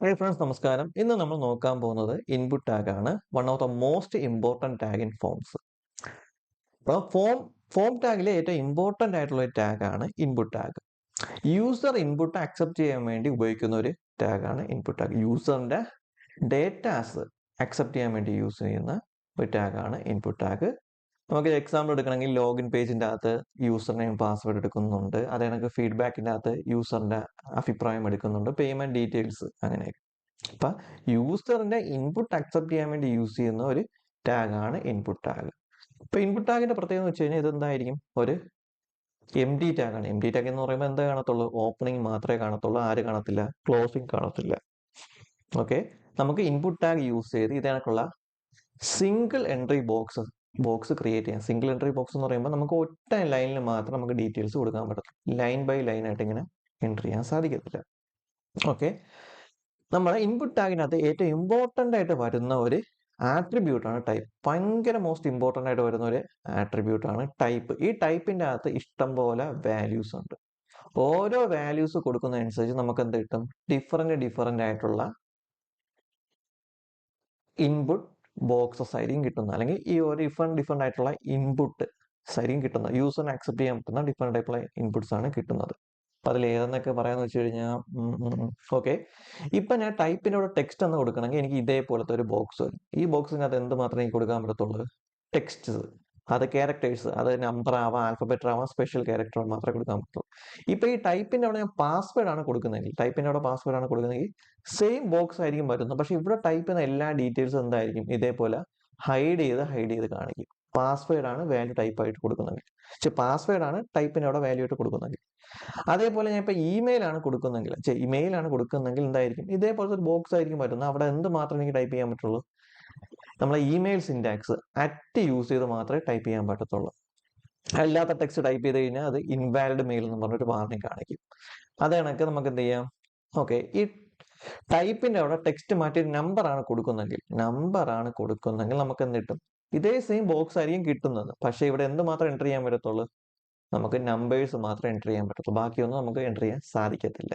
Hi friends നമസ്കാരം. ഇന്ന് നമ്മൾ നോക്കാൻ പോകുന്നത് ഇൻപുട്ട് ടാഗ് ആണ്. One of the most important tag in forms. അപ്പോൾ ഫോം ടാഗിലെ ഏറ്റവും ഇമ്പോർട്ടൻ്റ് ആയിട്ടുള്ള ഒരു ടാഗ് ആണ് input tag. User input accept ചെയ്യാൻ വേണ്ടി ഉപയോഗിക്കുന്ന ഒരു ടാഗ് ആണ് ഇൻപുട്ട് ടാഗ്. യൂസറിന്റെ ഡേറ്റാസ് അക്സെപ്റ്റ് ചെയ്യാൻ വേണ്ടി യൂസ് ചെയ്യുന്ന ഒരു ടാഗ് ആണ് ഇൻപുട്ട് ടാഗ്. നമുക്ക് എക്സാമ്പിൾ എടുക്കണമെങ്കിൽ ലോഗിൻ പേജിന്റെ അകത്ത് യൂസർ നെയിം പാസ്വേഡ് എടുക്കുന്നുണ്ട്. അതേ കണക്ക് ഫീഡ്ബാക്കിന്റെ അകത്ത് യൂസറിന്റെ അഭിപ്രായം എടുക്കുന്നുണ്ട്. പേയ്മെന്റ് ഡീറ്റെയിൽസ് അങ്ങനെയൊക്കെ. അപ്പൊ യൂസറിന്റെ ഇൻപുട്ട് അക്സെപ്റ്റ് ചെയ്യാൻ വേണ്ടി യൂസ് ചെയ്യുന്ന ഒരു ടാഗ് ആണ് ഇൻപുട്ട് ടാഗ്. ഇപ്പൊ ഇൻപുട്ട് ടാഗിന്റെ പ്രത്യേകത എന്ന് വെച്ച് കഴിഞ്ഞാൽ ഇതെന്തായിരിക്കും, ഒരു എം ഡി ടാഗ് ആണ്. എം ഡി ടാഗ് എന്ന് പറയുമ്പോൾ എന്താ കാണത്തുള്ളൂ? ഓപ്പണിംഗ് മാത്രമേ കാണത്തുള്ളൂ. ആര് കാണത്തില്ല? ക്ലോസിംഗ് കാണത്തില്ല. ഓക്കെ, നമുക്ക് ഇൻപുട്ട് ടാഗ് യൂസ് ചെയ്ത് ഇതിനൊക്കെയുള്ള സിംഗിൾ എൻട്രി ബോക്സ് ക്രിയേറ്റ് ചെയ്യാം. സിംഗിൾ എൻട്രി ബോക്സ് എന്ന് പറയുമ്പോൾ നമുക്ക് ഒറ്റ ലൈനിൽ മാത്രം നമുക്ക് ഡീറ്റെയിൽസ് കൊടുക്കാൻ പറ്റത്തുള്ളൂ. ലൈൻ ബൈ ലൈൻ ആയിട്ട് ഇങ്ങനെ എൻട്രി ചെയ്യാൻ സാധിക്കത്തില്ല. ഓക്കെ, നമ്മുടെ ഇൻപുട്ട് ടാഗിനകത്ത് ഏറ്റവും ഇമ്പോർട്ടൻ്റ് ആയിട്ട് വരുന്ന ഒരു ആട്രിബ്യൂട്ട് ആണ് ടൈപ്പ്. ഭയങ്കര മോസ്റ്റ് ഇമ്പോർട്ടൻ്റ് ആയിട്ട് വരുന്ന ഒരു ആട്രിബ്യൂട്ട് ആണ് ടൈപ്പ്. ഈ ടൈപ്പിന്റെ അകത്ത് ഇഷ്ടം പോലെ വാല്യൂസ് ഉണ്ട്. ഓരോ വാല്യൂസ് കൊടുക്കുന്നതനുസരിച്ച് നമുക്ക് എന്ത് കിട്ടും? ഡിഫറൻ്റ് ആയിട്ടുള്ള ഇൻപുട്ട് ബോക്സസ് ആയിരിക്കും കിട്ടുന്നത്. അല്ലെങ്കിൽ ഈ ഒരു ഡിഫറെന്റ് ആയിട്ടുള്ള ഇൻപുട്ട് ആയിരിക്കും കിട്ടുന്നത്. യൂസറിന് അക്സെപ്റ്റ് ചെയ്യാൻ പറ്റുന്ന ഡിഫറെന്റ് ആയിട്ടുള്ള ഇൻപുട്സ് ആണ് കിട്ടുന്നത്. അപ്പൊ അതിൽ ഏതെന്നൊക്കെ പറയാന്ന് വെച്ച് കഴിഞ്ഞാൽ ഓക്കെ, ഇപ്പൊ ഞാൻ ടൈപ്പിനോട് ടെക്സ്റ്റ് എന്ന് കൊടുക്കണമെങ്കിൽ എനിക്ക് ഇതേപോലത്തെ ഒരു ബോക്സ് വരും. ഈ ബോക്സിനകത്ത് എന്ത് മാത്രമേ എനിക്ക് കൊടുക്കാൻ പറ്റത്തുള്ളൂ? ടെക്സ്റ്റ്, അത് ക്യാരക്ടേഴ്സ്, അത് നമ്പർ ആവാം, ആൽഫബറ്റ് ആവാം, സ്പെഷ്യൽ ക്യാരക്ടർ മാത്രമേ കൊടുക്കാൻ പറ്റുള്ളൂ. ഇപ്പൊ ഈ ടൈപ്പിന്റെ അവിടെ ഞാൻ പാസ്വേഡ് ആണ് കൊടുക്കുന്നതെങ്കിൽ, സെയിം ബോക്സ് ആയിരിക്കും വരുന്നത്. പക്ഷെ ഇവിടെ ടൈപ്പ് ചെയ്യുന്ന എല്ലാ ഡീറ്റെയിൽസും എന്തായിരിക്കും? ഇതേപോലെ ഹൈഡ് ചെയ്ത് കാണിക്കും. പാസ്വേഡ് ആണ് വാല്യൂ ടൈപ്പ് ആയിട്ട് കൊടുക്കുന്നെങ്കിൽ, പക്ഷെ പാസ്വേഡ് ആണ് ടൈപ്പിന് അവിടെ വാല്യൂ ആയിട്ട് കൊടുക്കുന്നെങ്കിൽ. അതേപോലെ ഞാൻ ഇപ്പൊ ഇമെയിൽ ആണ് കൊടുക്കുന്നെങ്കിൽ എന്തായിരിക്കും? ഇതേപോലത്തെ ഒരു ബോക്സ് ആയിരിക്കും വരുന്നത്. അവിടെ എന്ത് മാത്രമേ എനിക്ക് ടൈപ്പ് ചെയ്യാൻ പറ്റുള്ളൂ? നമ്മളെ ഇമെയിൽ സിന്റാക്സ് അറ്റ് യൂസ് ചെയ്ത് മാത്രമേ ടൈപ്പ് ചെയ്യാൻ പറ്റത്തുള്ളൂ. അല്ലാത്ത ടെക്സ്റ്റ് ടൈപ്പ് ചെയ്ത് കഴിഞ്ഞാൽ അത് ഇൻവാലിഡ് മെയിൽ എന്ന് പറഞ്ഞൊരു വാർണിംഗ് കാണിക്കും. അത് കണക്ക് നമുക്ക് എന്ത് ചെയ്യാം? ഓക്കെ, ഈ ടൈപ്പിന്റെ അവിടെ ടെക്സ്റ്റ് മാറ്റി നമ്പർ ആണ് കൊടുക്കുന്നെങ്കിൽ നമുക്ക് എന്ത് കിട്ടും? ഇതേ സെയിം ബോക്സ് ആയിരിക്കും കിട്ടുന്നത്. പക്ഷെ ഇവിടെ എന്ത് മാത്രം എൻ്റർ ചെയ്യാൻ പറ്റത്തുള്ളൂ? നമുക്ക് നമ്പേഴ്സ് മാത്രമേ എൻ്റർ ചെയ്യാൻ പറ്റത്തുള്ളൂ. ബാക്കിയൊന്നും നമുക്ക് എൻ്റർ ചെയ്യാൻ സാധിക്കത്തില്ല.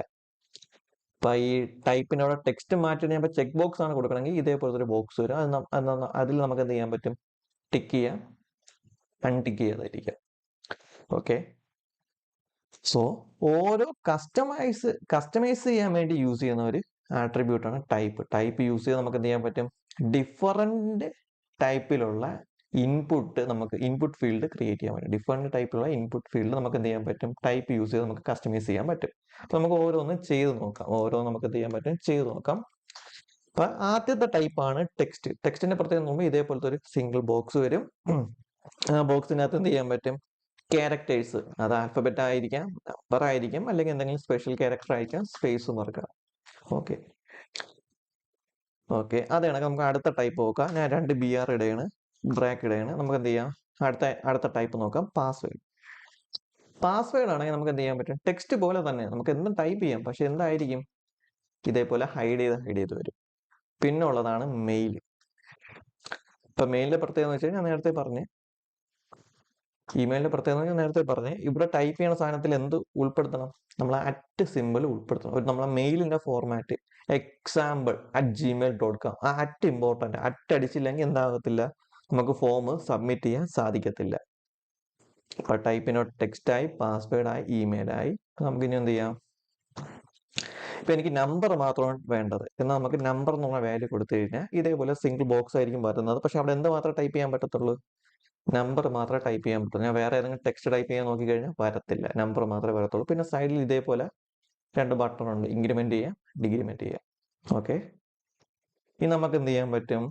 ഇപ്പൊ ഈ ടൈപ്പിന്റെ അവിടെ ടെക്സ്റ്റ് മാറ്റി ഞാൻ ചെക്ക് ബോക്സ് ആണ് കൊടുക്കണമെങ്കിൽ ഇതേപോലത്തെ ഒരു ബോക്സ് വരും. അതിൽ നമുക്ക് എന്ത് ചെയ്യാൻ പറ്റും? ടിക്ക് ചെയ്യാം, അൺടിക്ക് ചെയ്യാതിരിക്കാം. ഓക്കെ, സോ ഓരോ കസ്റ്റമൈസ് ചെയ്യാൻ വേണ്ടി യൂസ് ചെയ്യുന്ന ഒരു ആട്രിബ്യൂട്ട് ആണ് ടൈപ്പ് യൂസ് ചെയ്ത് നമുക്ക് എന്ത് ചെയ്യാൻ പറ്റും? ഡിഫറെന്റ് ടൈപ്പിലുള്ള ഇൻപുട്ട് ഫീൽഡ് ക്രിയേറ്റ് ചെയ്യാൻ പറ്റും. ഡിഫറെന്റ് ടൈപ്പിലുള്ള ഇൻപുട്ട് ഫീൽഡ് നമുക്ക് എന്ത് ചെയ്യാൻ പറ്റും? ടൈപ്പ് യൂസ് ചെയ്ത് നമുക്ക് കസ്റ്റമൈസ് ചെയ്യാൻ പറ്റും. അപ്പൊ നമുക്ക് ഓരോന്നും നമുക്ക് എന്ത് ചെയ്യാൻ പറ്റും? ചെയ്ത് നോക്കാം. അപ്പൊ ആദ്യത്തെ ടൈപ്പ് ആണ് ടെക്സ്റ്റ്. ടെക്സ്റ്റിന്റെ പ്രത്യേകത നോക്കുമ്പോൾ ഇതേപോലത്തെ ഒരു സിംഗിൾ ബോക്സ് വരും. ആ ബോക്സിനകത്ത് എന്ത് ചെയ്യാൻ പറ്റും? ക്യാരക്ടേഴ്സ്, അത് ആൽഫബറ്റ് ആയിരിക്കാം, നമ്പർ ആയിരിക്കാം, അല്ലെങ്കിൽ എന്തെങ്കിലും സ്പെഷ്യൽ ക്യാരക്ടർ ആയിരിക്കാം, സ്പേസ് മറക്കാം. ഓക്കെ ഓക്കെ, അത് കണക്ക് നമുക്ക് അടുത്ത ടൈപ്പ് നോക്കാം. ഞാൻ 2 BR ഇടയാണ്, ബ്രാക്ക് ഇടയാണ്. നമുക്ക് എന്ത് ചെയ്യാം? അടുത്ത ടൈപ്പ് നോക്കാം. പാസ്വേഡ് ആണെങ്കിൽ നമുക്ക് എന്ത് ചെയ്യാൻ പറ്റും? ടെക്സ്റ്റ് പോലെ തന്നെ നമുക്ക് എന്തും ടൈപ്പ് ചെയ്യാം. പക്ഷെ എന്തായിരിക്കും? ഇതേപോലെ ഹൈഡ് ചെയ്ത് വരും. പിന്നെ ഉള്ളതാണ് മെയിൽ. ഇപ്പൊ മെയിലിന്റെ പ്രത്യേകത എന്ന് വെച്ചാൽ ഞാൻ നേരത്തെ പറഞ്ഞു, ഇമെയിലിന്റെ പ്രത്യേകത ഞാൻ നേരത്തെ പറഞ്ഞു. ഇവിടെ ടൈപ്പ് ചെയ്യുന്ന സാധനത്തിൽ എന്ത് ഉൾപ്പെടുത്തണം? നമ്മൾ അറ്റ് സിമ്പിൾ ഉൾപ്പെടുത്തണം. നമ്മളെ മെയിലിന്റെ ഫോർമാറ്റ് example@gmail.com, ആ അറ്റ് ഇമ്പോർട്ടന്റ്. അറ്റ് അടിച്ചില്ലെങ്കിൽ എന്താകത്തില്ല? നമുക്ക് ഫോം സബ്മിറ്റ് ചെയ്യാൻ സാധിക്കത്തില്ല. ഇപ്പൊ ടൈപ്പിനോട് ടെക്സ്റ്റ് ആയി, പാസ്വേഡ് ആയി, ഇമെയിൽ ആയി. നമുക്ക് ഇനി എന്ത് ചെയ്യാം? ഇപ്പൊ എനിക്ക് നമ്പർ മാത്രമാണ് വേണ്ടത് എന്നാൽ നമുക്ക് നമ്പർ എന്നുള്ള വാല്യൂ കൊടുത്തു കഴിഞ്ഞാൽ ഇതേപോലെ സിംഗിൾ ബോക്സ് ആയിരിക്കും വരുന്നത്. പക്ഷെ അവിടെ എന്ത് മാത്രമേ ടൈപ്പ് ചെയ്യാൻ പറ്റത്തുള്ളൂ? നമ്പർ മാത്രമേ ടൈപ്പ് ചെയ്യാൻ പറ്റുള്ളൂ. ഞാൻ വേറെ ഏതെങ്കിലും ടെക്സ്റ്റ് ടൈപ്പ് ചെയ്യാൻ നോക്കിക്കഴിഞ്ഞാൽ വരത്തില്ല, നമ്പർ മാത്രമേ വരത്തുള്ളൂ. പിന്നെ സൈഡിൽ ഇതേപോലെ 2 ബട്ടൺ ഉണ്ട്, ഇൻക്രിമെന്റ് ചെയ്യാം, ഡിക്രിമെന്റ് ചെയ്യാം. ഓക്കെ, ഇനി നമുക്ക് എന്ത് ചെയ്യാൻ പറ്റും?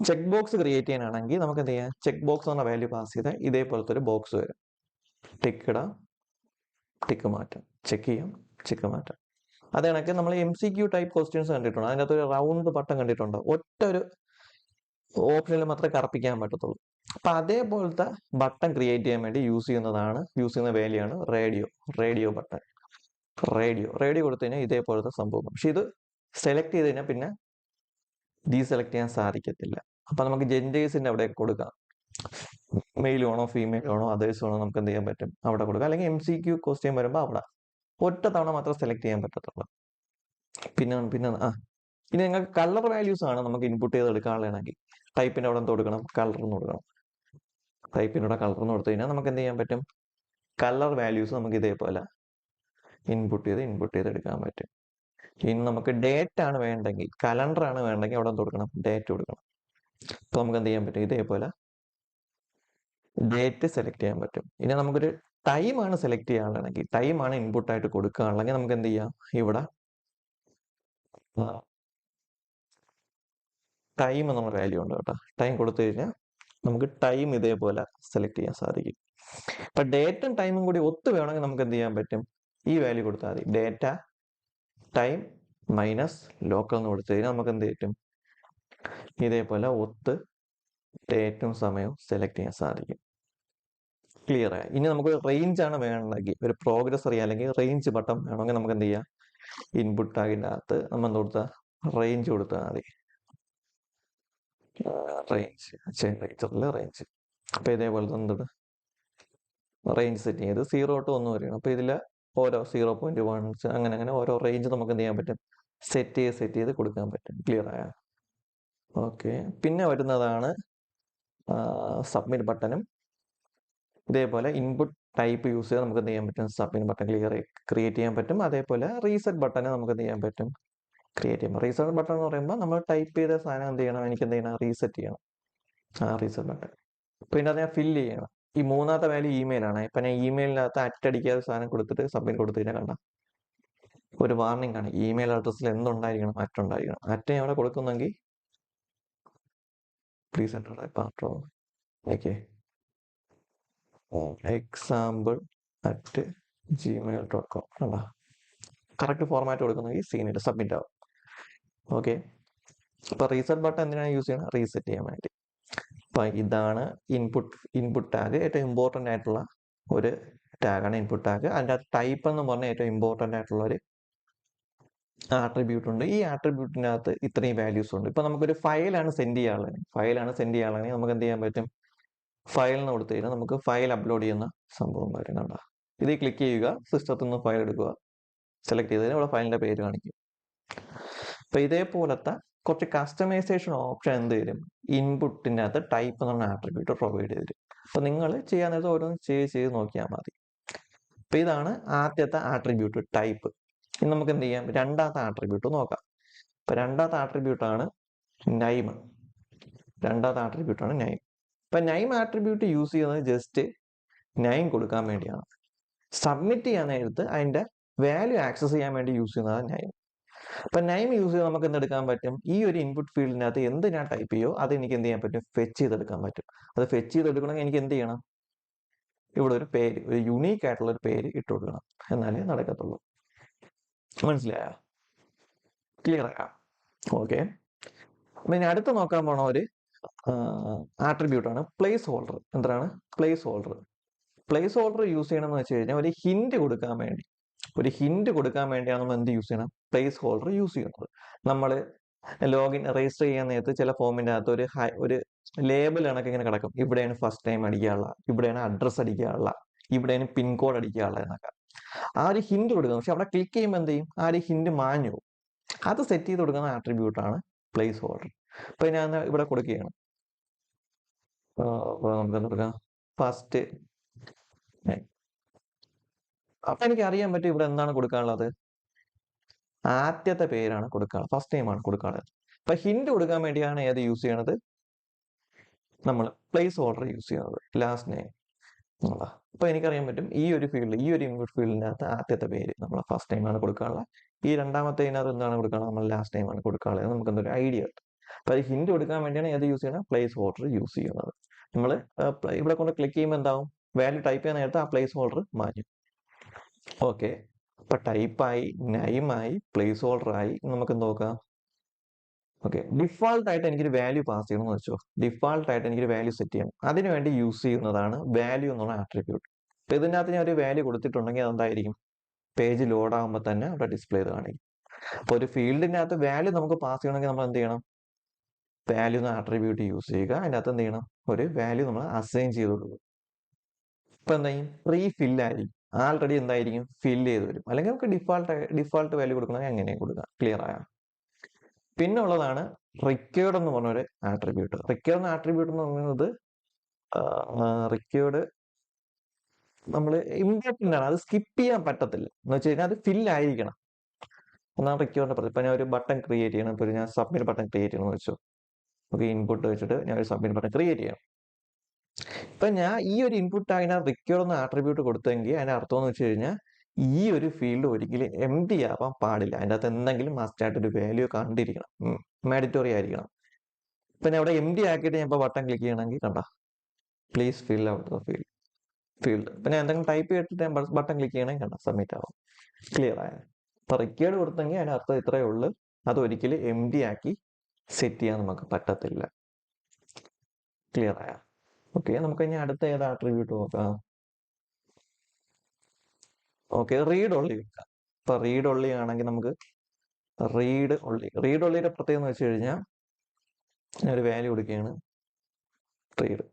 ചെക്ക് ബോക്സ് ക്രിയേറ്റ് ചെയ്യാനാണെങ്കിൽ നമുക്ക് എന്ത് ചെയ്യാം? ചെക്ക് ബോക്സ് എന്ന വാല്യൂ പാസ് ചെയ്താൽ ഇതേപോലത്തെ ഒരു ബോക്സ് വരും. ടിക്ക് ഇടാം, ടിക്ക് മാറ്റാം, ചെക്ക് ചെയ്യാം, ചെക്ക് മാറ്റാം. അത് കണക്ക് നമ്മൾ MCQ ടൈപ്പ് ക്വസ്റ്റ്യൻസ് കണ്ടിട്ടുണ്ട്. അതിനകത്ത് ഒരു റൗണ്ട് ബട്ടൺ കണ്ടിട്ടുണ്ടോ? ഒറ്റ ഒരു ഓപ്ഷനിൽ മാത്രമേ കറപ്പിക്കാൻ പറ്റത്തുള്ളൂ. അപ്പൊ അതേപോലത്തെ ബട്ടൺ ക്രിയേറ്റ് ചെയ്യാൻ വേണ്ടി യൂസ് ചെയ്യുന്ന വാല്യൂ ആണ് റേഡിയോ ബട്ടൺ. റേഡിയോ കൊടുത്തു കഴിഞ്ഞാൽ ഇതേപോലത്തെ സംഭവം. പക്ഷെ ഇത് സെലക്ട് ചെയ്ത് കഴിഞ്ഞാൽ പിന്നെ ഡീസെലക്ട് ചെയ്യാൻ സാധിക്കത്തില്ല. അപ്പൊ നമുക്ക് ജെൻഡേഴ്സിന്റെ അവിടെ കൊടുക്കാം. മെയിൽ വേണോ, ഫീമെയിൽ വേണോ, അതേഴ്സ് വേണോ, നമുക്ക് എന്ത് ചെയ്യാൻ പറ്റും? അവിടെ കൊടുക്കാം. അല്ലെങ്കിൽ MCQ ക്വസ്റ്റ്യൻ വരുമ്പോൾ അവിടെ ഒറ്റ തവണ മാത്രം സെലക്ട് ചെയ്യാൻ പറ്റത്തുള്ളൂ. പിന്നെ ഇനി നിങ്ങൾക്ക് കളർ വാല്യൂസ് ആണ് നമുക്ക് ഇൻപുട്ട് ചെയ്ത് എടുക്കാനുള്ളതാണെങ്കിൽ ടൈപ്പിന്റെ അവിടെ എന്ത് കൊടുക്കണം, കളർ എന്ന് കൊടുക്കണം. ടൈപ്പിന്റെ അവിടെ കളർ എന്ന് കൊടുത്തു കഴിഞ്ഞാൽ നമുക്ക് എന്ത് ചെയ്യാൻ പറ്റും, കളർ വാല്യൂസ് നമുക്ക് ഇതേപോലെ ഇൻപുട്ട് ചെയ്ത് എടുക്കാൻ പറ്റും. ഇനി നമുക്ക് ഡേറ്റ് ആണ് വേണ്ടെങ്കിൽ, കലണ്ടർ ആണ് വേണ്ടെങ്കിൽ അവിടെ എന്ത് കൊടുക്കണം, ഡേറ്റ് കൊടുക്കണം. അപ്പൊ നമുക്ക് എന്ത് ചെയ്യാൻ പറ്റും, ഇതേപോലെ ഡേറ്റ് സെലക്ട് ചെയ്യാൻ പറ്റും. ഇനി നമുക്കൊരു ടൈമാണ് സെലക്ട് ചെയ്യാനുള്ളതെങ്കിൽ, ടൈമാണ് ഇൻപുട്ടായിട്ട് കൊടുക്കുകയാണെങ്കിൽ നമുക്ക് എന്ത് ചെയ്യാം, ഇവിടെ ടൈം എന്നുള്ള വാല്യൂ ഉണ്ട് കേട്ടോ. ടൈം കൊടുത്തു കഴിഞ്ഞാൽ നമുക്ക് ടൈം ഇതേപോലെ സെലക്ട് ചെയ്യാൻ സാധിക്കും. അപ്പൊ ഡേറ്റും ടൈമും കൂടി ഒത്തു വേണമെങ്കിൽ നമുക്ക് എന്ത് ചെയ്യാൻ പറ്റും, ഈ വാല്യൂ കൊടുത്താൽ മതി. ഡേറ്റ ടൈം മൈനസ് ലോക്കൽ എന്ന് കൊടുത്തു കഴിഞ്ഞാൽ നമുക്ക് എന്ത് പറ്റും, ഇതേപോലെ ഒത്ത് ഡേറ്റും സമയവും സെലക്ട് ചെയ്യാൻ സാധിക്കും. ക്ലിയർ ആയി. ഇനി നമുക്ക് റേഞ്ച് ആണ് വേണമെങ്കിൽ, ഒരു പ്രോഗ്രസ് അറിയാം, അല്ലെങ്കിൽ റേഞ്ച് ബട്ടൺ വേണമെങ്കിൽ നമുക്ക് എന്ത് ചെയ്യാം, ഇൻപുട്ട് ടാഗിൻ്റെ അകത്ത് നമ്മൾ എന്ത് കൊടുത്താൽ റേഞ്ച് കൊടുത്താൽ മതി. റേഞ്ച് അപ്പൊ ഇതേപോലെ എന്ത് റേഞ്ച് സെറ്റ് ചെയ്ത് 0 to 1 വരെയാണ്. അപ്പൊ ഇതിൽ ഓരോ 0.1 അങ്ങനെ അങ്ങനെ ഓരോ റേഞ്ച് നമുക്ക് എന്ത് ചെയ്യാൻ പറ്റും, സെറ്റ് ചെയ്ത് കൊടുക്കാൻ പറ്റും. ക്ലിയർ ആയ? ഓക്കെ. പിന്നെ വരുന്നതാണ് സബ്മിറ്റ് ബട്ടണും. ഇതേപോലെ ഇൻപുട്ട് ടൈപ്പ് യൂസ് ചെയ്ത് നമുക്ക് എന്ത് ചെയ്യാൻ പറ്റും, സബ്മിറ്റ് ബട്ടൺ ക്രിയേറ്റ് ചെയ്യാൻ പറ്റും. അതേപോലെ റീസെറ്റ് ബട്ടനെ നമുക്ക് എന്ത് ചെയ്യാൻ പറ്റും, ക്രിയേറ്റ് ചെയ്യാം. റീസെറ്റ് ബട്ടൺ എന്ന് പറയുമ്പോൾ നമ്മൾ ടൈപ്പ് ചെയ്ത സാധനം എന്ത് ചെയ്യണം, എനിക്ക് എന്ത് ചെയ്യണം, റീസെറ്റ് ചെയ്യണം. Reset button. പിന്നെ അത് ഞാൻ ഫില്ല് ചെയ്യണം. ഈ മൂന്നാമത്തെ വാല്യൂ ഇമെയിൽ ആണ്. ഇപ്പൊ ഞാൻ ഇമെയിലിനകത്ത് അറ്റടിക്കാതെ സാധനം കൊടുത്തിട്ട് സബ്മിറ്റ് കൊടുത്തു കഴിഞ്ഞാൽ കണ്ട ഒരു വാർണിംഗ് ആണ്, ഇമെയിൽ അഡ്രസ്സിൽ എന്തുണ്ടായിരിക്കണം, അറ്റുണ്ടായിരിക്കണം. അറ്റ് ഞാൻ അവിടെ കൊടുക്കുന്നെങ്കിൽ please enter password. Okay, example@gmail.com കണ്ടാ കറക്റ്റ് ഫോർമാറ്റ് കൊടുക്കുന്നെങ്കിൽ സീനിട്ട് സബ്മിറ്റ് ആവും. ഓക്കെ. അപ്പൊ റീസെറ്റ് ബട്ടൺ എന്തിനാണ് യൂസ് ചെയ്യണം, റീസെറ്റ് ചെയ്യാൻ വേണ്ടി. അപ്പൊ ഇതാണ് ഇൻപുട്ട് ടാഗ്. ഏറ്റവും ഇമ്പോർട്ടൻ്റ് ആയിട്ടുള്ള ഒരു ടാഗാണ് ഇൻപുട്ട് ടാഗ്. അതിൻ്റെ അകത്ത് ടൈപ്പ് എന്ന് പറഞ്ഞാൽ ഏറ്റവും ഇമ്പോർട്ടൻ്റ് ആയിട്ടുള്ള ഒരു ആട്രിബ്യൂട്ട് ഉണ്ട്. ഈ ആട്രിബ്യൂട്ടിനകത്ത് ഇത്രയും വാല്യൂസ് ഉണ്ട്. ഇപ്പൊ നമുക്കൊരു ഫയലാണ് സെൻഡ് ചെയ്യാനുള്ളതെങ്കിൽ നമുക്ക് എന്ത് ചെയ്യാൻ പറ്റും, ഫയൽ എന്ന് കൊടുത്തു കഴിഞ്ഞാൽ നമുക്ക് ഫയൽ അപ്ലോഡ് ചെയ്യുന്ന സംഭവം വരും. കണ്ട ഇത് ക്ലിക്ക് ചെയ്യുക, സിസ്റ്റത്തിൽ നിന്ന് ഫയൽ എടുക്കുക, സെലക്ട് ചെയ്ത് കഴിഞ്ഞാൽ ഇവിടെ ഫയലിന്റെ പേര് കാണിക്കും. അപ്പൊ ഇതേപോലത്തെ കുറച്ച് കസ്റ്റമൈസേഷൻ ഓപ്ഷൻ എന്ത് തരും, ഇൻപുട്ടിൻ്റെ അകത്ത് ടൈപ്പ് എന്ന് പറഞ്ഞ ആട്രിബ്യൂട്ട് പ്രൊവൈഡ് ചെയ്ത് തരും. അപ്പൊ നിങ്ങൾ ചെയ്യാൻ നേരത്തെ ഓരോന്ന് ചെയ്ത് നോക്കിയാൽ മതി. അപ്പൊ ഇതാണ് ആദ്യത്തെ ആട്രിബ്യൂട്ട്, ടൈപ്പ്. ഇനി നമുക്ക് എന്ത് ചെയ്യാം, രണ്ടാമത്തെ ആട്രിബ്യൂട്ട് നോക്കാം. അപ്പൊ രണ്ടാമത്തെ ആട്രിബ്യൂട്ടാണ് നൈം. ഇപ്പൊ നൈം ആട്രിബ്യൂട്ട് യൂസ് ചെയ്യുന്നത് ജസ്റ്റ് നൈം കൊടുക്കാൻ വേണ്ടിയാണ്. സബ്മിറ്റ് ചെയ്യാൻ നേരത്ത് അതിന്റെ വാല്യൂ ആക്സസ് ചെയ്യാൻ വേണ്ടി യൂസ് ചെയ്യുന്നതാണ് നൈം. അപ്പൊ നൈം യൂസ് ചെയ്ത് നമുക്ക് എന്തെടുക്കാൻ പറ്റും, ഈ ഒരു ഇൻപുട്ട് ഫീൽഡിനകത്ത് എന്ത് ഞാൻ ടൈപ്പ് ചെയ്യോ അത് എനിക്ക് എന്ത് ചെയ്യാൻ പറ്റും, ഫെച്ച് ചെയ്തെടുക്കാൻ പറ്റും. അത് ഫെച്ച് ചെയ്തെടുക്കണമെങ്കിൽ എനിക്ക് എന്ത് ചെയ്യണം, ഇവിടെ ഒരു പേര്, ഒരു യുണീക്ക് ആയിട്ടുള്ള ഒരു പേര് ഇട്ട് കൊടുക്കണം, എന്നാലേ നടക്കത്തുള്ളൂ. മനസ്സിലായോ? ക്ലിയർ ആക്കാം. ഓക്കെ. പിന്നെ അടുത്ത് നോക്കാൻ പോണ ഒരു ആട്രിബ്യൂട്ട് ആണ് പ്ലേസ് ഹോൾഡർ. എന്താണ് place holder? Place holder use ചെയ്യണമെന്ന് വെച്ച് കഴിഞ്ഞാൽ ഒരു ഹിന്റ് കൊടുക്കാൻ വേണ്ടിയാണ് നമ്മൾ എന്ത് യൂസ് ചെയ്യണം, പ്ലേസ് ഹോൾഡർ യൂസ് ചെയ്യുന്നത്. നമ്മൾ ലോഗിൻ രജിസ്റ്റർ ചെയ്യാൻ നേരത്ത് ചില ഫോമിന്റെ അകത്ത് ഒരു ലേബൽ കണക്ക് ഇങ്ങനെ കിടക്കും. ഇവിടെയാണ് ഫസ്റ്റ് ടൈം അടിക്കാനുള്ള, ഇവിടെയാണ് അഡ്രസ് അടിക്കാനുള്ള, ഇവിടെയാണ് പിൻകോഡ് അടിക്കാനുള്ള എന്നൊക്കെ. ആ ഒരു ഹിന്റ് കൊടുക്കുന്നത്. പക്ഷെ അവിടെ ക്ലിക്ക് ചെയ്യുമ്പോൾ എന്ത് ചെയ്യും, ആ ഒരു ഹിന്റ് മാഞ്ഞു. അത് സെറ്റ് ചെയ്ത് കൊടുക്കുന്ന ആട്രിബ്യൂട്ട് ആണ് പ്ലേസ് ഹോൾഡർ. അപ്പൊ ഞാൻ ഇവിടെ കൊടുക്കുകയാണ്. നമുക്ക് എന്താ കൊടുക്കാം, ഫസ്റ്റ്. അപ്പൊ എനിക്ക് അറിയാൻ പറ്റും ഇവിടെ എന്താണ് കൊടുക്കാനുള്ളത്, ആദ്യത്തെ പേരാണ് കൊടുക്കാനുള്ളത്, ഫസ്റ്റ് നെയിം ആണ് കൊടുക്കാനുള്ളത്. അപ്പൊ ഹിന്റ് കൊടുക്കാൻ വേണ്ടിയാണ് ഏത് യൂസ് ചെയ്യണത്, നമ്മൾ പ്ലേസ് ഹോൾഡർ യൂസ് ചെയ്യുന്നത്, ലാസ്റ്റ് നെയിം. അപ്പൊ എനിക്കറിയാൻ പറ്റും ഈ ഒരു ഇൻപുട്ട് ഫീൽഡിനകത്ത് ആദ്യത്തെ പേര് നമ്മൾ ഫസ്റ്റ് നെയിം ആണ് കൊടുക്കാനുള്ളത്, ഈ രണ്ടാമത്തേതിനകത്ത് എന്താണ് കൊടുക്കാനുള്ളത്, നമ്മൾ ലാസ്റ്റ് നെയിം ആണ് കൊടുക്കാനുള്ളത്. നമുക്ക് എന്തൊരു ഐഡിയ ഉണ്ട്. അപ്പൊ അത് ഹിന്റ് കൊടുക്കാൻ വേണ്ടിയാണ് ഏത് യൂസ് ചെയ്യണം, പ്ലേസ് ഹോൾഡർ യൂസ് ചെയ്യുന്നത്. നമ്മൾ ഇവിടെ കൊണ്ട് ക്ലിക്ക് ചെയ്യുമ്പോൾ എന്താവും, വാല്യൂ ടൈപ്പ് ചെയ്യാൻ നേരത്തെ ആ പ്ലേസ് ഹോൾഡർ മാറ്റും. ഓക്കെ. അപ്പൊ ടൈപ്പായി, നൈമായി, പ്ലേസ് ഹോൾഡർ ആയി. നമുക്ക് നോക്കാം. ഓക്കെ. ഡിഫാൾട്ട് ആയിട്ട് എനിക്കൊരു വാല്യൂ പാസ് ചെയ്യണമെന്ന് വെച്ചോ, ഡിഫാൾട്ട് ആയിട്ട് എനിക്കൊരു വാല്യൂ സെറ്റ് ചെയ്യണം. അതിനുവേണ്ടി യൂസ് ചെയ്യുന്നതാണ് വാല്യൂ എന്നുള്ള ആട്രിബ്യൂട്ട്. അപ്പൊ ഇതിനകത്ത് ഞാൻ ഒരു വാല്യൂ കൊടുത്തിട്ടുണ്ടെങ്കിൽ അതെന്തായിരിക്കും, പേജ് ലോഡ് ആകുമ്പോൾ തന്നെ അവിടെ ഡിസ്പ്ലേ ചെയ്ത് കാണിക്കും. അപ്പൊ ഒരു ഫീൽഡിന്റെ അകത്ത് വാല്യൂ നമുക്ക് പാസ് ചെയ്യണമെങ്കിൽ നമ്മൾ എന്ത് ചെയ്യണം, വാല്യൂ എന്ന ആട്രിബ്യൂട്ട് യൂസ് ചെയ്യുക. അതിൻ്റെ അകത്ത് എന്ത് ചെയ്യണം, ഒരു വാല്യൂ നമ്മൾ അസൈൻ ചെയ്ത് കൊടുക്കും. ഇപ്പൊ എന്തായും പ്രീ ഫിൽ ആയിരിക്കും, ആൾറെഡി എന്തായിരിക്കും ഫിൽ ചെയ്ത് വരും. അല്ലെങ്കിൽ നമുക്ക് ഡിഫാൾട്ട് വാല്യൂ കൊടുക്കണമെങ്കിൽ എങ്ങനെയും കൊടുക്കാം. ക്ലിയർ ആയോ? പിന്നെ ഉള്ളതാണ് റിക്വേർഡ് എന്ന് പറഞ്ഞൊരു ആട്രിബ്യൂട്ട്. റിക്വേർഡ് എന്ന ആട്രിബ്യൂട്ട് എന്ന് പറയുന്നത് റിക്വേർഡ് നമ്മൾ ഇമ്പോർട്ടൻ്റ് ആണ്, അത് സ്കിപ്പ് ചെയ്യാൻ പറ്റത്തില്ല. എന്ന് വെച്ച് കഴിഞ്ഞാൽ അത് ഫിൽ ആയിരിക്കണം എന്നാണ് റിക്വേർഡ് പറഞ്ഞത്. ഇപ്പൊ ഞാൻ ഒരു ബട്ടൺ ക്രിയേറ്റ് ചെയ്യണം, ഇപ്പൊ ഞാൻ സബ്മിറ്റ് ബട്ടൺ ക്രിയേറ്റ് ചെയ്യണമെന്ന് വെച്ചു. ഓക്കെ, ഇൻപുട്ട് വെച്ചിട്ട് ഞാൻ ഒരു സബ്മിറ്റ് ബട്ടൺ ക്രിയേറ്റ് ചെയ്യാം. ഇപ്പൊ ഞാൻ ഈ ഒരു ഇൻപുട്ട് അതിന് റിക്വേർഡ് എന്ന ആട്രിബ്യൂട്ട് കൊടുത്തെങ്കിൽ അതിന്റെ അർത്ഥം എന്ന് വെച്ച് കഴിഞ്ഞാൽ ഈ ഒരു ഫീൽഡ് ഒരിക്കലും എം ടി ആവാൻ പാടില്ല. അതിൻ്റെ അകത്ത് എന്തെങ്കിലും മസ്റ്റ് ആയിട്ട് ഒരു വാല്യൂ കണ്ടിരിക്കണം, മാൻഡറ്ററി ആയിരിക്കണം. ഇപ്പൊ ഞാൻ ഇവിടെ എം ടി ആക്കിയിട്ട് ഞാൻ ഇപ്പൊ ബട്ടൺ ക്ലിക്ക് ചെയ്യണമെങ്കിൽ കണ്ട please fill out the field. ഇപ്പൊ ഞാൻ എന്തെങ്കിലും ടൈപ്പ് ചെയ്തിട്ട് ഞാൻ ബട്ടൺ ക്ലിക്ക് ചെയ്യണമെങ്കിൽ കണ്ട സബ്മിറ്റ് ആവും. ക്ലിയർ ആയ? ഇപ്പൊ റിക്വേർഡ് കൊടുത്തെങ്കിൽ അതിന്റെ അർത്ഥം ഇത്രയേ ഉള്ളൂ, അത് ഒരിക്കലും എം ടി ആക്കി സെറ്റ് ചെയ്യാൻ നമുക്ക് പറ്റത്തില്ല. ക്ലിയർ ആയ? ഓക്കെ, നമുക്ക് ഇനി അടുത്ത ഏത് ആട്രിബ്യൂട്ട് നോക്കാം. ഓക്കെ, റീഡ് ഒള്ളി വെക്കാം. ഇപ്പൊ റീഡ് ഒള്ളി ആണെങ്കിൽ നമുക്ക് റീഡ് ഒള്ളിയുടെ പ്രത്യേകത എന്ന് വെച്ച് കഴിഞ്ഞാൽ ഞാൻ ഒരു വാല്യൂ കൊടുക്കുകയാണ് റീഡ്.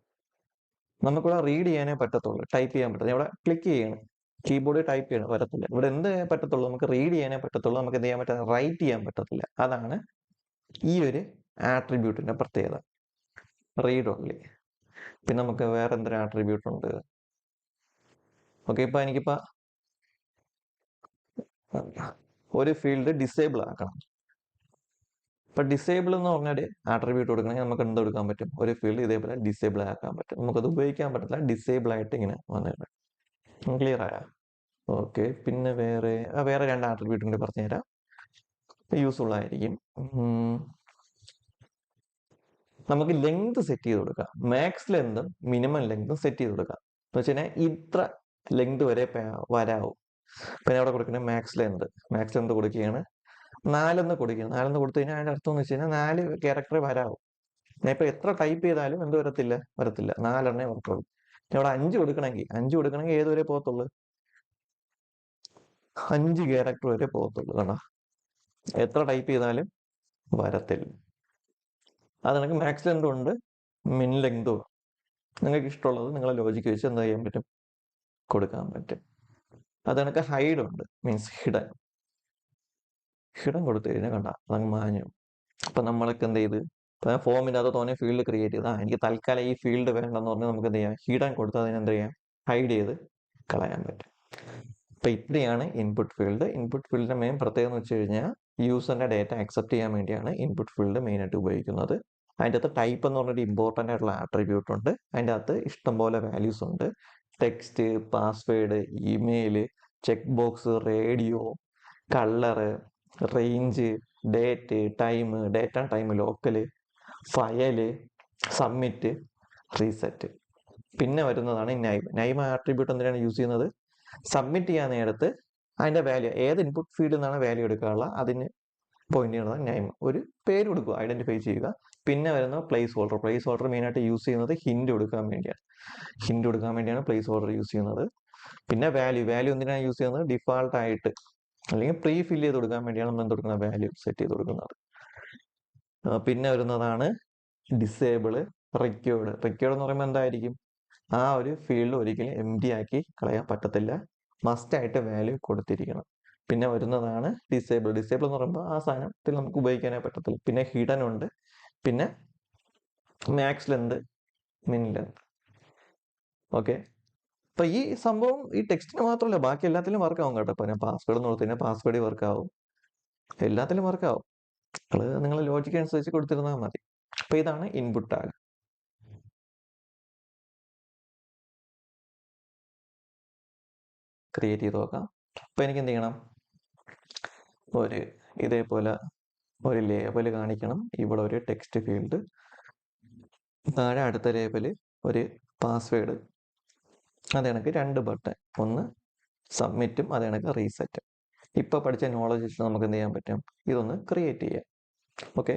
നമുക്കിവിടെ റീഡ് ചെയ്യാനേ പറ്റത്തുള്ളൂ, ടൈപ്പ് ചെയ്യാൻ പറ്റില്ല. ഇവിടെ ക്ലിക്ക് ചെയ്യണം, കീബോർഡിൽ ടൈപ്പ് ചെയ്യണം, വരത്തില്ല. ഇവിടെ എന്ത് പറ്റത്തുള്ളൂ, നമുക്ക് റീഡ് ചെയ്യാനേ പറ്റത്തുള്ളൂ, നമുക്ക് എന്ത് ചെയ്യാൻ പറ്റില്ല, റൈറ്റ് ചെയ്യാൻ പറ്റത്തില്ല. അതാണ് ഈ ഒരു ആട്രിബ്യൂട്ടിന്റെ പ്രത്യേകത, റീഡ് ഒൺലി. പിന്നെ നമുക്ക് വേറെ എന്തൊരു ആട്രിബ്യൂട്ട് ഉണ്ട്. ഓക്കെ, ഇപ്പൊ എനിക്കിപ്പോ ഒരു ഫീൽഡ് ഡിസേബിൾ ആക്കണം. ഇപ്പൊ ഡിസേബിൾ എന്ന് പറഞ്ഞൊരു ആട്രിബ്യൂട്ട് കൊടുക്കണമെങ്കിൽ നമുക്ക് എന്ത് കൊടുക്കാൻ പറ്റും, ഒരു ഫീൽഡ് ഇതേപോലെ ഡിസേബിൾ ആക്കാൻ പറ്റും. നമുക്കത് ഉപയോഗിക്കാൻ പറ്റില്ല, ഡിസേബിൾ ആയിട്ട് ഇങ്ങനെ വന്നിട്ട്. ക്ലിയർ ആയ? ഓക്കെ, പിന്നെ വേറെ രണ്ട് ആട്രിബ്യൂട്ടിന്റെ പറഞ്ഞുതരാം, യൂസ്ഫുൾ ആയിരിക്കും. നമുക്ക് ലെങ്ത് സെറ്റ് ചെയ്ത് കൊടുക്കാം, മാക്സ് ലെങ്തും മിനിമം ലെങ്തും സെറ്റ് ചെയ്ത് കൊടുക്കാം. എന്ന് വെച്ച് കഴിഞ്ഞാൽ ഇത്ര ലെങ്ത് വരെ വരാവും. പിന്നെ അവിടെ കൊടുക്കുന്നത് മാക്സ് ലെങ്ത് കൊടുക്കുകയാണ് 4 കൊടുക്കുകയാണ്. 4 കൊടുത്തു കഴിഞ്ഞാൽ അതിന്റെ അർത്ഥം എന്ന് വെച്ച് കഴിഞ്ഞാൽ 4 ക്യാരക്ടർ വരാവും. ഞാൻ ഇപ്പൊ എത്ര ടൈപ്പ് ചെയ്താലും എന്ത് വരത്തില്ല, 4 വരത്തുള്ളൂ. ഇവിടെ 5 കൊടുക്കണമെങ്കിൽ ഏത് വരെ പോകത്തുള്ളൂ, 5 ക്യാരക്ടർ വരെ പോകത്തുള്ളൂ. കണ്ടോ, എത്ര ടൈപ്പ് ചെയ്താലും വരത്തില്ല. അത് നിങ്ങൾക്ക് മാക്സ് ലെങ്തും ഉണ്ട്, മിൻ ലെങ്തും. നിങ്ങൾക്ക് ഇഷ്ടമുള്ളത് നിങ്ങളെ ലോജിക്ക് വെച്ച് എന്താ ചെയ്യാൻ പറ്റും, കൊടുക്കാൻ പറ്റും. അത് കണക്ക് ഹൈഡ് ഉണ്ട്, മീൻസ് ഹിഡൻ കൊടുത്തു കഴിഞ്ഞാൽ കണ്ട അതങ്ങ് മാഞ്ഞു. അപ്പൊ നമ്മളൊക്കെ എന്ത് ചെയ്ത്, ഇപ്പൊ ഫോമിന്റെ അത് തോന്നിയ ഫീൽഡ് ക്രിയേറ്റ് ചെയ്താൽ എനിക്ക് തൽക്കാലം ഈ ഫീൽഡ് വേണ്ടെന്ന് പറഞ്ഞാൽ നമുക്ക് എന്ത് ചെയ്യാം, ഹിഡൻ കൊടുത്ത് അതിന് എന്ത് ചെയ്യാം, ഹൈഡ് ചെയ്ത് കളയാൻ പറ്റും. അപ്പൊ ഇത്രയാണ് ഇൻപുട്ട് ഫീൽഡിന്റെ മെയിൻ പ്രത്യേകത എന്ന് വെച്ച് കഴിഞ്ഞാൽ യൂസറിന്റെ ഡേറ്റ അക്സെപ്റ്റ് ചെയ്യാൻ വേണ്ടിയാണ് ഇൻപുട്ട് ഫീൽഡ് മെയിൻ ആയിട്ട് ഉപയോഗിക്കുന്നത്. അതിൻ്റെ അകത്ത് ടൈപ്പ് എന്ന് പറഞ്ഞൊരു ഇമ്പോർട്ടൻ്റ് ആയിട്ടുള്ള ആട്രിബ്യൂട്ട് ഉണ്ട്. അതിൻ്റെ അകത്ത് ഇഷ്ടംപോലെ വാല്യൂസ് ഉണ്ട്, text, password, email, check box, radio, colour, range, date, time, date and time, local, file, submit, reset. പിന്നെ വരുന്നതാണ് നൈം ആട്രിബ്യൂട്ട്. എന്തിനാണ് യൂസ് ചെയ്യുന്നത്, സബ്മിറ്റ് ചെയ്യാൻ നേരത്ത് അതിന്റെ വാല്യൂ ഏത് ഇൻപുട്ട് ഫീൽഡിൽ നിന്നാണ് വാല്യൂ എടുക്കാനുള്ള അതിന് പോയിന്റ് ചെയ്യുന്നത് നൈം. ഒരു പേര് കൊടുക്കുക, ഐഡന്റിഫൈ ചെയ്യുക. പിന്നെ വരുന്ന പ്ലേസ് ഹോൾഡർ മെയിൻ ആയിട്ട് യൂസ് ചെയ്യുന്നത് ഹിന്റ് കൊടുക്കാൻ വേണ്ടിയാണ് പ്ലേസ് ഹോൾഡർ യൂസ് ചെയ്യുന്നത്. പിന്നെ വാല്യൂ എന്തിനാണ് യൂസ് ചെയ്യുന്നത്, ഡിഫാൾട്ട് ആയിട്ട് അല്ലെങ്കിൽ പ്രീ ഫിൽ ചെയ്ത് കൊടുക്കാൻ വേണ്ടിയാണ് നമ്മൾ എന്ത് കൊടുക്കുന്നത്, വാല്യൂ സെറ്റ് ചെയ്ത് കൊടുക്കുന്നത്. പിന്നെ വരുന്നതാണ് ഡിസേബിള്, റിക്വേർഡ് എന്ന് പറയുമ്പോൾ എന്തായിരിക്കും, ആ ഒരു ഫീൽഡ് ഒരിക്കലും എം ടി ആക്കി കളയാൻ പറ്റത്തില്ല, മസ്റ്റ് ആയിട്ട് വാല്യൂ കൊടുത്തിരിക്കണം. പിന്നെ വരുന്നതാണ് ഡിസേബിൾ എന്ന് പറയുമ്പോൾ ആ സാധനത്തിൽ നമുക്ക് ഉപയോഗിക്കാനേ പറ്റത്തില്ല. പിന്നെ ഹിഡൻ ഉണ്ട്, പിന്നെ മാക്സ് ലെന്ത്, മിൻ ലെന്ത്. ഓക്കെ, അപ്പൊ ഈ സംഭവം ഈ ടെക്സ്റ്റിന് മാത്രമല്ല ബാക്കി എല്ലാത്തിലും വർക്ക് ആവും കേട്ടോ. ഇപ്പൊ ഞാൻ പാസ്വേഡ് എന്ന് കൊടുത്തു കഴിഞ്ഞാൽ പാസ്വേഡ് വർക്ക് ആവും, എല്ലാത്തിലും വർക്ക് ആവും. നിങ്ങൾ ലോജിക്ക് അനുസരിച്ച് കൊടുത്തിരുന്നാൽ മതി. അപ്പൊ ഇതാണ് ഇൻപുട്ട് ടാഗ്. ക്രിയേറ്റ് ചെയ്ത് നോക്കാം. അപ്പൊ എനിക്ക് എന്ത് ചെയ്യണം, ഇതേപോലെ ഒരു ലേബൽ കാണിക്കണം. ഇവിടെ ഒരു ടെക്സ്റ്റ് ഫീൽഡ്, താഴെ അടുത്ത ലേബല് ഒരു പാസ്വേഡ്, അത് കണക്ക് 2 ബട്ടൺ, ഒന്ന് സബ്മിറ്റും അത് കണക്ക് റീസെറ്റ്. ഇപ്പൊ പഠിച്ച നോളജ് വെച്ച് നമുക്ക് എന്ത് ചെയ്യാൻ പറ്റും, ഇതൊന്ന് ക്രിയേറ്റ് ചെയ്യാം. ഓക്കെ,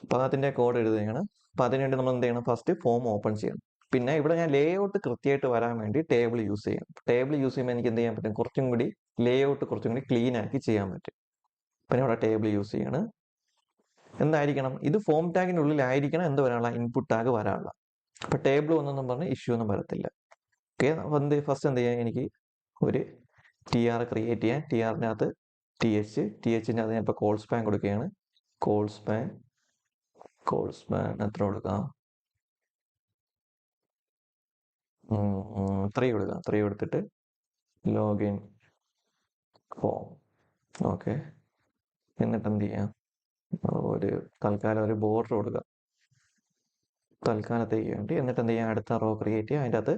അപ്പൊ അതിന്റെ കോഡ് എഴുതുകയാണ്. അപ്പൊ അതിനുവേണ്ടി നമ്മൾ എന്ത് ചെയ്യണം, ഫസ്റ്റ് ഫോം ഓപ്പൺ ചെയ്യണം. പിന്നെ ഇവിടെ ഞാൻ ലേ ഔട്ട് കൃത്യമായിട്ട് വരാൻ വേണ്ടി ടേബിൾ യൂസ് ചെയ്യണം. ടേബിൾ യൂസ് ചെയ്യുമ്പോൾ എനിക്ക് എന്ത് ചെയ്യാൻ പറ്റും, കുറച്ചും കൂടി ലേ ഔട്ട് കുറച്ചും കൂടി ക്ലീൻ ആക്കി ചെയ്യാൻ പറ്റും. പിന്നെ ഇവിടെ ടേബിൾ യൂസ് ചെയ്യണം. എന്തായിരിക്കണം, ഇത് ഫോം ടാഗിന്റെ ഉള്ളിലായിരിക്കണം എന്ത് വരാനുള്ള, ഇൻപുട്ട് ടാഗ് വരാനുള്ള. അപ്പൊ ടേബിൾ ഒന്നും പറഞ്ഞ് ഇഷ്യൂ ഒന്നും വരത്തില്ല. ഓക്കെ, ഫസ്റ്റ് എന്ത് ചെയ്യാൻ, എനിക്ക് ഒരു TR ക്രിയേറ്റ് ചെയ്യാൻ. TRനകത്ത് THന്റെ അത് ഞാൻ ഇപ്പോൾ കോൾ സ്പാൻ കൊടുക്കുകയാണ്. കോൾ സ്പാൻ എത്ര കൊടുക്കാം? 3 കൊടുക്കാം. 3 കൊടുത്തിട്ട് ലോഗിൻ ഫോം. ഓക്കെ, എന്നിട്ട് എന്ത് ചെയ്യാം? ഒരു തൽക്കാലം ഒരു ബോർഡർ കൊടുക്കുക തൽക്കാലത്തേക്ക് വേണ്ടി. എന്നിട്ട് എന്ത് ചെയ്യാം? അടുത്ത റോ ക്രിയേറ്റ് ചെയ്യുക. അതിൻ്റെ അകത്ത്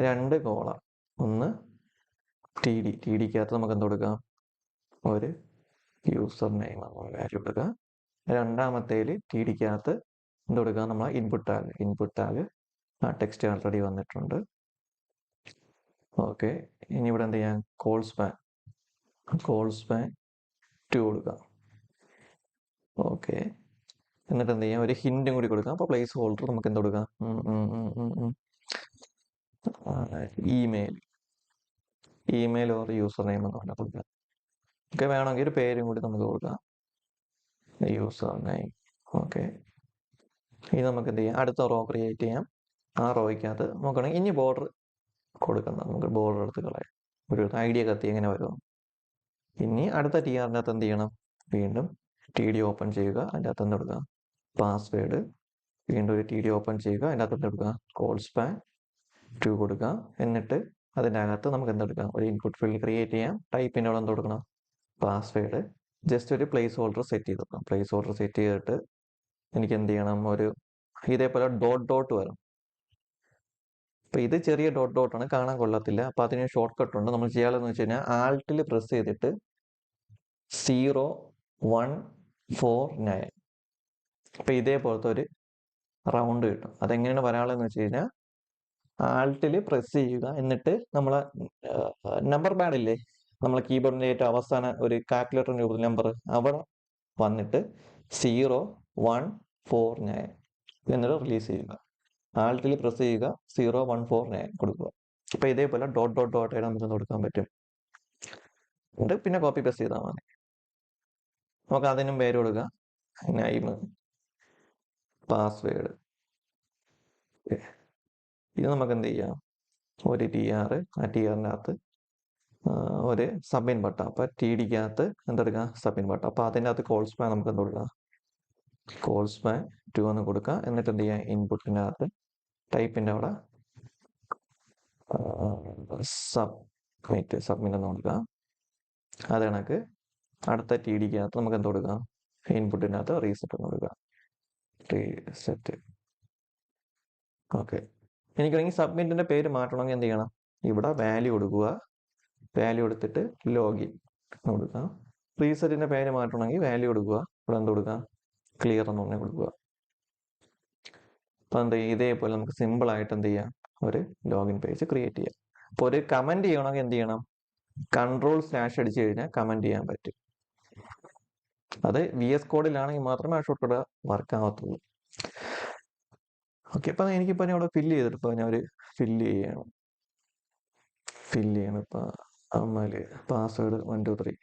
2 കോളം. ഒന്ന് ടി ഡിക്കകത്ത് നമുക്ക് എന്ത് കൊടുക്കാം? ഒരു യൂസർ നെയിം എന്നുള്ള വാല്യൂ കൊടുക്കുക. രണ്ടാമത്തേൽ ടി ഡിക്കകത്ത് എന്ത് കൊടുക്കുക? നമ്മൾ ഇൻപുട്ട് ടാഗ് ആ ടെക്സ്റ്റ് ആൾറെഡി വന്നിട്ടുണ്ട്. ഓക്കെ, ഇനി ഇവിടെ എന്ത് ചെയ്യാം? കോൾ സ്പാൻ 2 കൊടുക്കാം. ഓക്കെ, എന്നിട്ട് എന്ത് ചെയ്യാം? ഒരു ഹിൻറ്റും കൂടി കൊടുക്കാം. അപ്പോൾ പ്ലേസ് ഹോൾഡർ നമുക്ക് എന്ത് കൊടുക്കാം? ഇമെയിൽ ഓർ യൂസർ നെയിം എന്ന് പറഞ്ഞാൽ കൊടുക്കാം. ഓക്കെ, വേണമെങ്കിൽ ഒരു പേരും കൂടി നമുക്ക് കൊടുക്കാം, യൂസർ നെയിം. ഓക്കെ, ഇനി നമുക്ക് എന്ത് ചെയ്യാം? അടുത്ത റോ ക്രിയേറ്റ് ചെയ്യാം. ആ റോയ്ക്കകത്ത് നോക്കുകയാണെങ്കിൽ ഇനി ബോർഡർ കൊടുക്കണം. നമുക്ക് ബോർഡർ എടുത്ത് കളയാം. ഒരു ഐഡിയ കത്തി എങ്ങനെ വരും. ഇനി അടുത്ത TRന്റെ അകത്ത് എന്ത് ചെയ്യണം? വീണ്ടും TD ഓപ്പൺ ചെയ്യുക. അതിൻ്റെ അകത്ത് എന്ത് കൊടുക്കുക? പാസ്വേഡ്. വീണ്ടും ഒരു TD ഓപ്പൺ ചെയ്യുക. അതിൻ്റെ അകത്ത് എന്ത് കൊടുക്കുക? കോൾ സ്പാൻ 2 കൊടുക്കുക. എന്നിട്ട് അതിൻ്റെ അകത്ത് നമുക്ക് എന്തെടുക്കാം? ഒരു ഇൻപുട്ട് ഫീൽഡ് ക്രിയേറ്റ് ചെയ്യാം. ടൈപ്പിൻ്റെ അവിടെ എന്ത് കൊടുക്കണം? പാസ്വേഡ്. ജസ്റ്റ് ഒരു പ്ലേസ് ഹോൾഡർ സെറ്റ് ചെയ്ത് വെക്കാം. പ്ലേസ് ഹോൾഡർ സെറ്റ് ചെയ്തിട്ട് എനിക്ക് എന്ത് ചെയ്യണം? ഒരു ഇതേപോലെ ഡോട്ട് വരും. അപ്പൊ ഇത് ചെറിയ ഡോട്ടാണ്, കാണാൻ കൊള്ളത്തില്ല. അപ്പൊ അതിന് ഷോർട്ട് കട്ട് ഉണ്ട്. നമ്മൾ ചെയ്യാമെന്ന് വെച്ച് കഴിഞ്ഞാൽ ആൾട്ടിൽ പ്രസ് ചെയ്തിട്ട് 0149. അപ്പൊ ഇതേപോലത്തെ ഒരു റൗണ്ട് കിട്ടും. അതെങ്ങനെയാണ് വരാളെന്ന് വെച്ച് കഴിഞ്ഞാൽ ആൾട്ടിൽ പ്രസ് ചെയ്യുക. എന്നിട്ട് നമ്മളെ നമ്പർ പാഡ് ഇല്ലേ, നമ്മളെ കീബോർഡിന്റെ ഏറ്റവും അവസാന ഒരു കാൽക്കുലേറ്റർ രൂപത്തിൽ നമ്പർ അവിടെ വന്നിട്ട് 0149 എന്നിട്ട് റിലീസ് ചെയ്യുക. ആൾട്ടിൽ പ്രസ് ചെയ്യുക, 0149 കൊടുക്കുക. ഇപ്പൊ ഇതേപോലെ ഡോട്ട് ആയിട്ട് നമുക്ക് കൊടുക്കാൻ പറ്റും. എന്നിട്ട് പിന്നെ കോപ്പി പേസ്റ്റ് ചെയ്താൽ മതി. നമുക്ക് അതിനും പേര് കൊടുക്കുക, നൈം, പാസ്വേഡ്. ഇത് നമുക്ക് എന്ത് ചെയ്യാം? ഒരു TR, ആ TRന്റെ അകത്ത് ഒരു സബ്മിൻ ബട്ടൺ. അപ്പൊ TDക്കകത്ത് എന്തെടുക്കാം? സബ്മിൻ ബട്ടൺ. അപ്പൊ അതിൻ്റെ അകത്ത് കോൾ സ്പാൻ നമുക്ക് എന്ത് കൊടുക്കാം? കോൾ സ്പാൻ 2 എന്ന് കൊടുക്കുക. എന്നിട്ട് എന്ത് ചെയ്യാം? ഇൻപുട്ടിൻ്റെ അകത്ത് ടൈപ്പിൻ്റെ അവിടെ സബ്മിറ്റ് എന്ന് കൊടുക്കുക. അത് കണക്ക് അടുത്ത TDക്കകത്ത് നമുക്ക് എന്ത് കൊടുക്കാം? ഇൻപുട്ടിൻ്റെ അകത്ത് റീസെറ്റ് എന്ന് കൊടുക്കുക. റീസെറ്റ്. ഓക്കെ, എനിക്കാണെങ്കിൽ സബ്മിറ്റിന്റെ പേര് മാറ്റണമെങ്കിൽ എന്ത് ചെയ്യണം? ഇവിടെ വാല്യൂ കൊടുക്കുക. വാല്യൂ കൊടുത്തിട്ട് ലോഗിൻ കൊടുക്കുക. റീസെറ്റിന്റെ പേര് മാറ്റണമെങ്കിൽ വാല്യൂ കൊടുക്കുക. ഇവിടെ എന്ത് കൊടുക്കുക? ക്ലിയർ എന്ന് പറഞ്ഞാൽ കൊടുക്കുക. അപ്പൊ എന്ത് ചെയ്യും? ഇതേപോലെ നമുക്ക് സിമ്പിൾ ആയിട്ട് എന്ത് ചെയ്യാം? ഒരു ലോഗിൻ പേജ് ക്രിയേറ്റ് ചെയ്യാം. അപ്പൊ ഒരു കമന്റ് ചെയ്യണമെങ്കിൽ എന്ത് ചെയ്യണം? Ctrl/ അടിച്ചു കഴിഞ്ഞാൽ കമന്റ് ചെയ്യാൻ പറ്റും. അത് VS കോഡിലാണെങ്കിൽ മാത്രമേ ആ ഷോർട്ട് കട്ട് വർക്ക് ആവത്തുള്ളൂ. ഓക്കെ, അപ്പൊ എനിക്കിപ്പോ ഇവിടെ ഫില്ല് ചെയ്തിട്ട് ഇപ്പൊ ഞാൻ ഒരു ഫില്ല് ചെയ്യണം. ഇപ്പൊ പാസ്വേഡ് 1 2 3